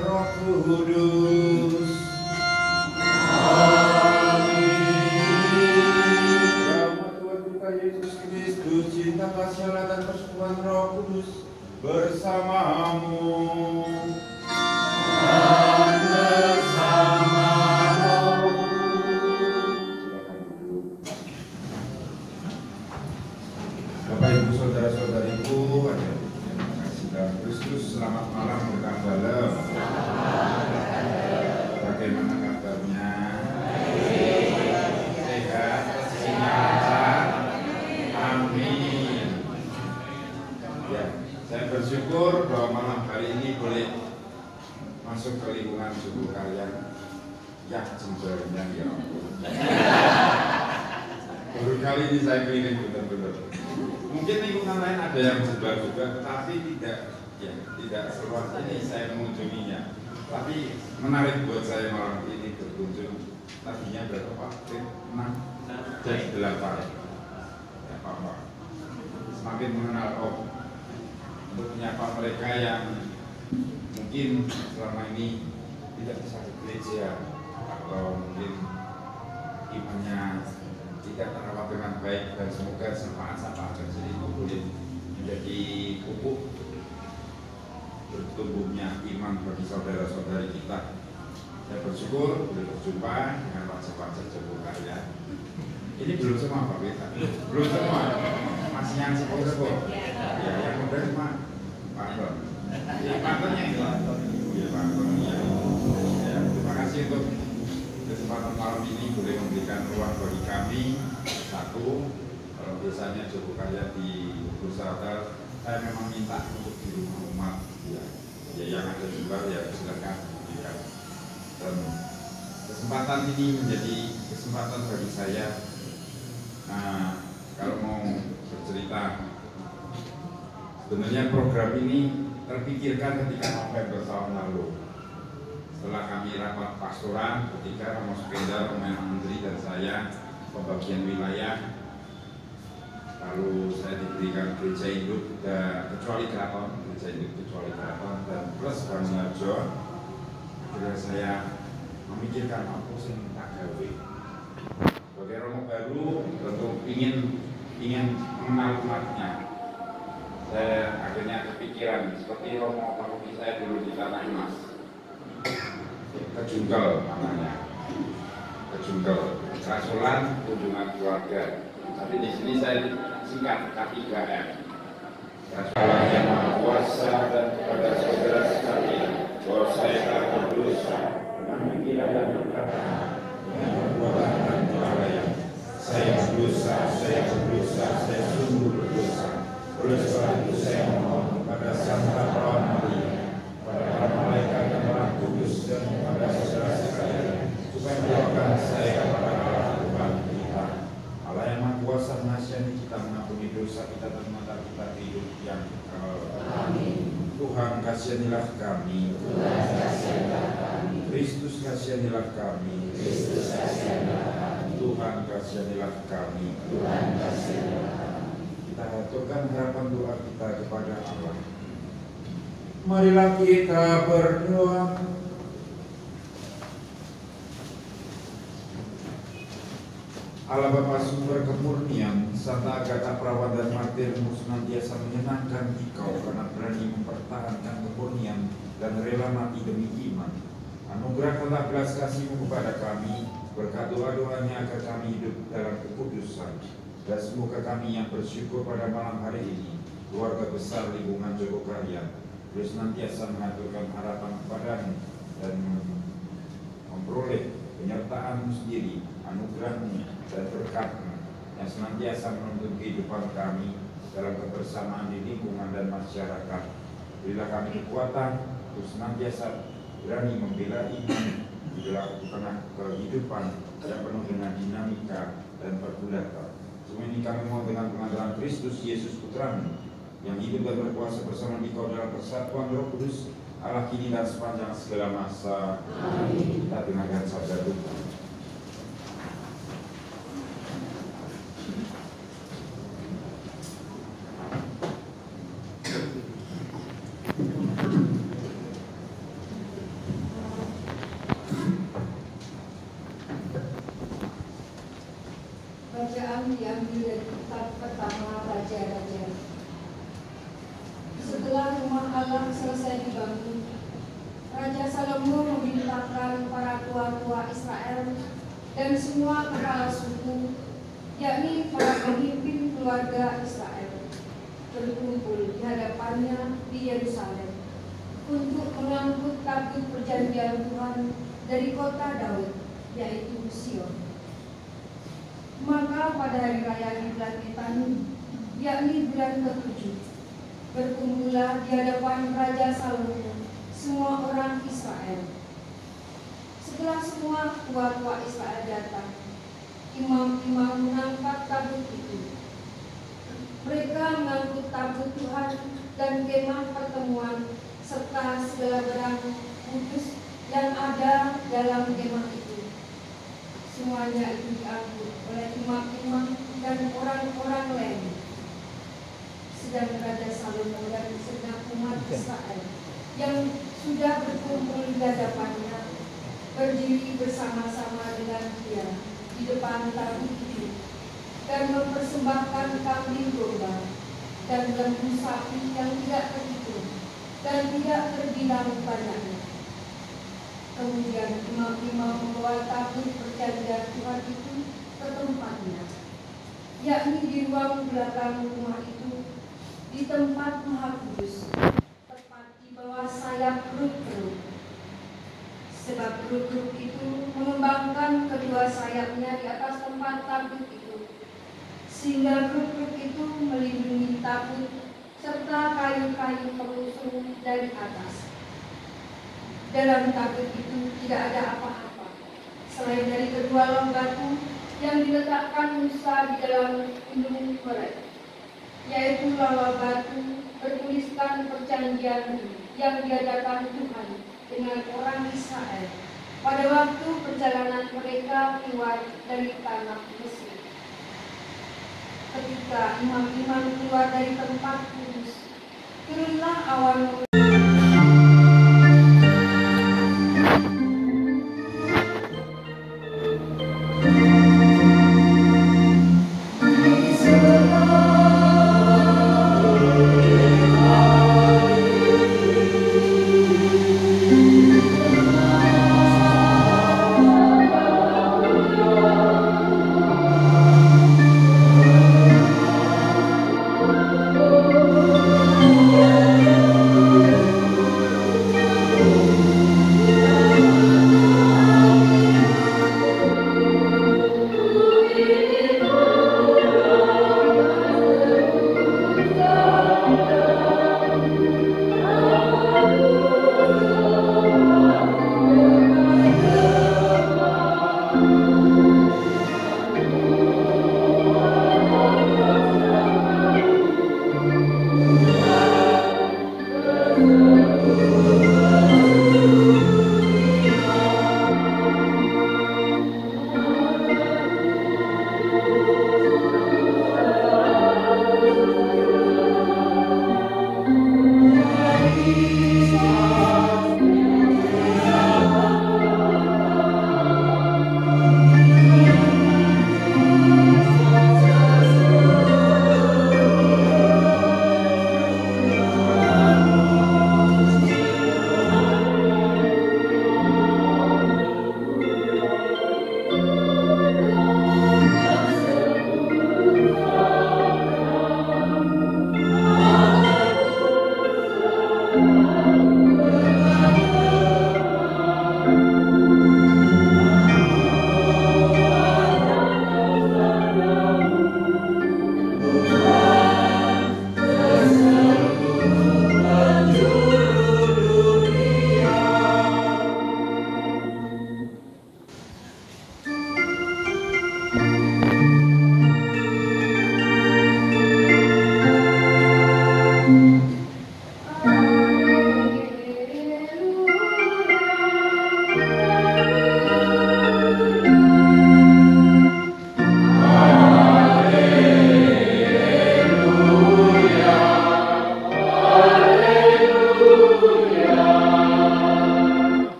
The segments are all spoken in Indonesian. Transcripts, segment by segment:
Roh Kudus. Cinta kasih Allah dan persekutuan Roh Kudus bersamamu dan bersamamu. Bapak Ibu saudara-saudariku, terima kasih dalam Kristus. Selamat malam berkah. Bagaimana kabarnya? Sehat, sinyal. Amin. Ya, saya bersyukur bahwa malam hari ini boleh masuk ke lingkungan suku kalian yang jembernya ya ampun. Baru kali ini saya keliling betul-betul. Mungkin lingkungan lain ada yang jember juga, tetapi tidak seluas ini saya mengunjunginya. Tapi menarik buat saya malam ini berkunjung. Tadinya berapa Pak? 6 dan 8. Semakin mengenal untuk menyapa mereka yang mungkin selama ini tidak bisa ke gereja atau mungkin imannya tidak terawat dengan baik, dan semoga syafaat-syafaat kecil itu boleh menjadi pupuk bertumbuhnya iman bagi saudara-saudari kita. Saya bersyukur boleh berjumpa dengan wajah-wajah jemput kalian. Ini belum semua Pak Beta, belum semua, masih yang sepuh-sepuh. Ya, yang muda cuma Pak Anton. Ya, Pak Anton yang itu. Ya, Pak Anton. Ya, terima kasih untuk kesempatan malam ini boleh memberikan ruang bagi kami. Satu, kalau biasanya cukup kalian di Bursa, saya memang minta untuk di rumah umat. Ya, yang ada di luar ya silakan diberikan. Dan kesempatan ini menjadi kesempatan bagi saya. Nah, kalau mau bercerita, sebenarnya program ini terpikirkan ketika November tahun lalu. Setelah kami rapat pastoran, ketika Romo Sukendar, Romo Andri dan saya pembagian wilayah, lalu saya diberikan gereja induk kecuali keraton, gereja induk kecuali keraton dan plus Banyuarjo. Jadi saya memikirkan apa sih tak gawe. Sebagai Romo baru tentu ingin mengenal umatnya. Saya akhirnya kepikiran seperti Romo paroki saya dulu di Tanah Mas, Kejungkel namanya, Kejungkel, Rasulan Kunjungan Keluarga. Tapi di sini saya singkat K3M. Rasulan yang Maha Kuasa dan kepada saudara sekalian, bahwa saya telah berdosa dengan pikiran dan perkataan, dengan perbuatan dan kelalaian. Saya berdosa, saya sungguh berdosa. Oleh sebab itu saya mohon kepada Santa Perawan Maria, kepada para malaikat dan Roh Kudus dan kepada saudara sekalian, supaya mendoakan saya kepada Allah Tuhan kita. Allah yang Maha Kuasa mengasihani kita, mengampuni dosa kita dan mengantar kita ke hidup yang kekal. Amin. Tuhan kasihanilah kami. Kristus kasihanilah kami. Tuhan kasihanilah kami. Kita aturkan harapan doa kita kepada Allah. Marilah kita berdoa. Allah Bapa sumber kemurnian, serta Agatha Perawan dan martirmu senantiasa menyenangkan Engkau karena berani mempertahankan kemurnian dan rela mati demi iman. Anugerahkanlah belas kasih-Mu kepada kami, berkat doa-doanya agar kami hidup dalam kekudusan. Dan semoga kami yang bersyukur pada malam hari ini, keluarga besar lingkungan Joko Karyan, terus senantiasa mengaturkan harapan kepada-Mu dan memperoleh penyertaan-Mu sendiri, anugerah-Mu dan berkat-Mu yang senantiasa menuntun kehidupan kami dalam kebersamaan di lingkungan dan masyarakat. Berilah kami kekuatan untuk senantiasa berani membela iman di dalam tengah kehidupan yang penuh dengan dinamika dan pergulatan. Semua ini kami mohon dengan pengadilan Kristus Yesus Putra-Mu yang hidup dan berkuasa bersama Engkau dalam persatuan Roh Kudus, Allah kini dan sepanjang segala masa. Amin. Kita dengarkan sabda Tuhan. diambil dari kitab pertama Raja-Raja. Setelah rumah Allah selesai dibangun, Raja Salomo memerintahkan para tua-tua Israel dan semua kepala suku, yakni para pemimpin keluarga Israel, berkumpul di hadapannya di Yerusalem untuk mengangkut tabut perjanjian Tuhan dari kota Daud, yaitu Sion. Maka pada hari raya Idul Fitri, yakni bulan ke-7, berkumpullah di hadapan Raja Salomo semua orang Israel. Setelah semua tua-tua Israel datang, imam-imam mengangkat tabut itu. Mereka mengangkut tabut Tuhan dan kemah pertemuan serta segala barang kudus yang ada dalam kemah itu. Semuanya itu diangkut oleh imam-imam dan orang-orang lain. Sedang Raja Salomo dan segenap umat Israel yang sudah berkumpul di hadapannya berdiri bersama-sama dengan dia di depan tabut itu dan mempersembahkan kambing domba dan lembu sapi yang tidak terhitung dan tidak terbilang banyaknya. Kemudian imam-imam membawa tabut perjanjian Tuhan itu ke tempatnya, yakni di ruang belakang rumah itu, di tempat Maha Kudus, tepat di bawah sayap keruk-keruk. Sebab keruk-keruk itu mengembangkan kedua sayapnya di atas tempat tabut itu, sehingga keruk-keruk itu melindungi tabut serta kayu-kayu pengusung dari atas. Dalam tabut itu tidak ada apa-apa selain dari kedua lom batu yang diletakkan Musa di dalam gunung Horeb, yaitu lawa batu bertuliskan perjanjian yang diadakan Tuhan dengan orang Israel pada waktu perjalanan mereka keluar dari tanah Mesir. Ketika imam-imam keluar dari tempat kudus, turunlah awan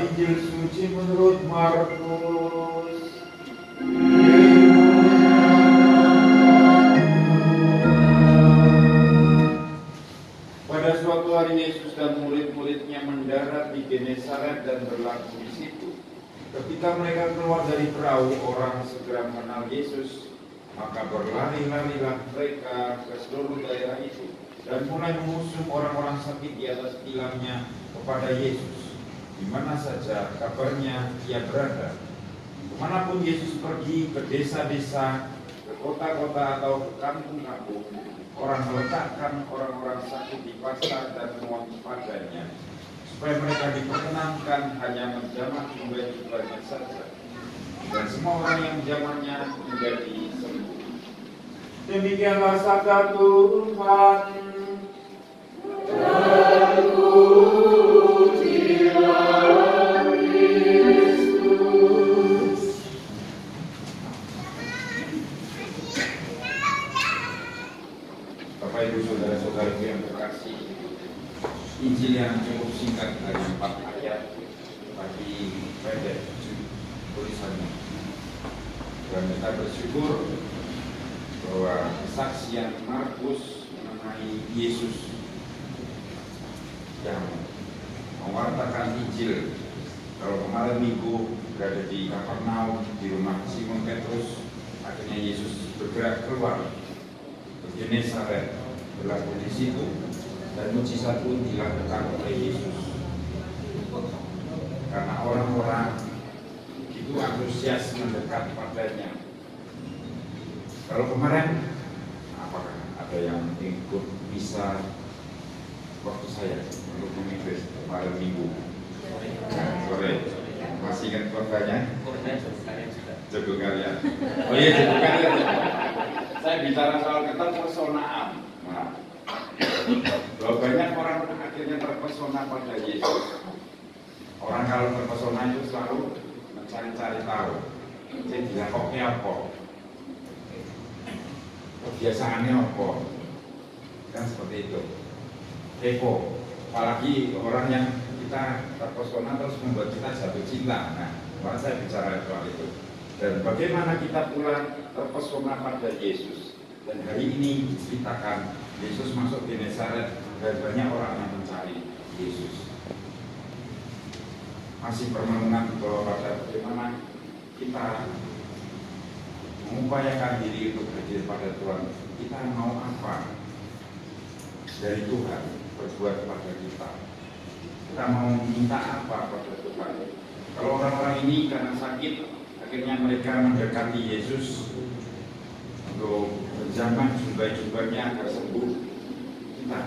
Injil suci menurut Markus. Pada suatu hari Yesus dan murid-muridnya mendarat di Genesaret dan berlabuh di situ. Ketika mereka keluar dari perahu, orang segera mengenal Yesus. Maka berlari-larilah mereka ke seluruh daerah itu dan mulai mengusung orang-orang sakit di atas tilangnya kepada Yesus. Di mana saja kabarnya ia berada. Kemanapun Yesus pergi, ke desa-desa, ke kota-kota atau ke kampung-kampung, orang meletakkan orang-orang sakit di pasar dan memohon padanya, supaya mereka diperkenankan hanya menjamah jumlah-jumlahnya saja. Dan semua orang yang menjamahnya menjadi sembuh. Demikianlah sabda Tuhan. Bapak Ibu saudara-saudaraku yang terkasih, Injil yang cukup singkat dari 4 ayat, tapi pendek tulisannya. Dan kita bersyukur bahwa kesaksian Markus mengenai Yesus yang mewartakan Injil. Kalau kemarin minggu berada di Kapernaum di rumah Simon Petrus, akhirnya Yesus bergerak keluar ke Genesaret, berlabuh di situ, dan mujizat pun dilakukan oleh Yesus. Karena orang-orang itu antusias mendekat padanya. Kalau kemarin, apakah ada yang ikut bisa waktu saya untuk memimpin kemarin minggu? Sore. Masih ingat kotanya? Joko Karya. Oh iya, Joko Karya. Saya bicara soal keterpesonaan. Nah, bahwa banyak orang akhirnya terpesona pada Yesus. Orang kalau terpesona itu selalu mencari-cari tahu. Jadi dilakoknya apa? Kebiasaannya apa? Kan seperti itu. Kepo. Apalagi orang yang kita terpesona terus membuat kita jatuh cinta. Nah, kemarin saya bicara soal itu. Dan bagaimana kita pula terpesona pada Yesus. Dan hari ini diceritakan Yesus masuk di Genesaret dan banyak orang yang mencari Yesus. Masih permenungan bahwa pada bagaimana kita mengupayakan diri untuk berdiri pada Tuhan. Kita mau apa dari Tuhan berbuat pada kita? Kita mau minta apa pada Tuhan? Kalau orang-orang ini karena sakit, akhirnya mereka mendekati Yesus untuk menjamah jubah-jubahnya agar sembuh. Kita